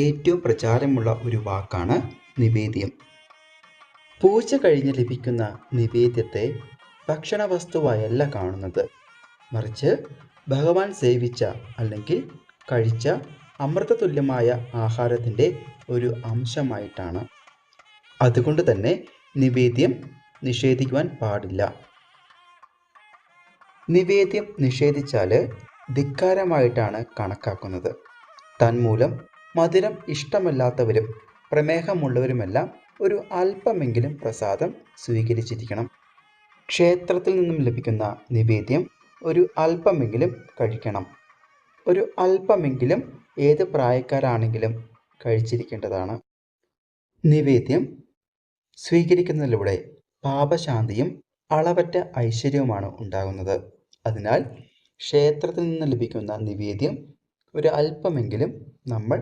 ഏറ്റവും പ്രചാരമുള്ള ഒരു വാക്കാണ് നിവേദ്യം. പൂജ കഴിഞ്ഞ് ലഭിക്കുന്ന നിവേദ്യത്തെ ഭക്ഷണവസ്തുവായല്ല കാണുന്നത്, മറിച്ച് ഭഗവാൻ സേവിച്ച അല്ലെങ്കിൽ കഴിച്ച അമൃതതുല്യമായ ആഹാരത്തിൻ്റെ ഒരു അംശമായിട്ടാണ്. അതുകൊണ്ട് തന്നെ നിവേദ്യം നിഷേധിക്കുവാൻ പാടില്ല. നിവേദ്യം നിഷേധിച്ചാൽ ധിക്കാരമായിട്ടാണ് കണക്കാക്കുന്നത്. തന്മൂലം മധുരം ഇഷ്ടമല്ലാത്തവരും പ്രമേഹമുള്ളവരുമെല്ലാം ഒരു അല്പമെങ്കിലും പ്രസാദം സ്വീകരിച്ചിരിക്കണം. ക്ഷേത്രത്തിൽ നിന്നും ലഭിക്കുന്ന നിവേദ്യം ഒരു അല്പമെങ്കിലും കഴിക്കണം. ഒരു അല്പമെങ്കിലും ഏത് പ്രായക്കാരാണെങ്കിലും കഴിച്ചിരിക്കേണ്ടതാണ്. നിവേദ്യം സ്വീകരിക്കുന്നതിലൂടെ പാപശാന്തിയും അളവറ്റ ഐശ്വര്യവുമാണ് ഉണ്ടാകുന്നത്. അതിനാൽ ക്ഷേത്രത്തിൽ നിന്ന് ലഭിക്കുന്ന നിവേദ്യം ഒരു അല്പമെങ്കിലും നമ്മൾ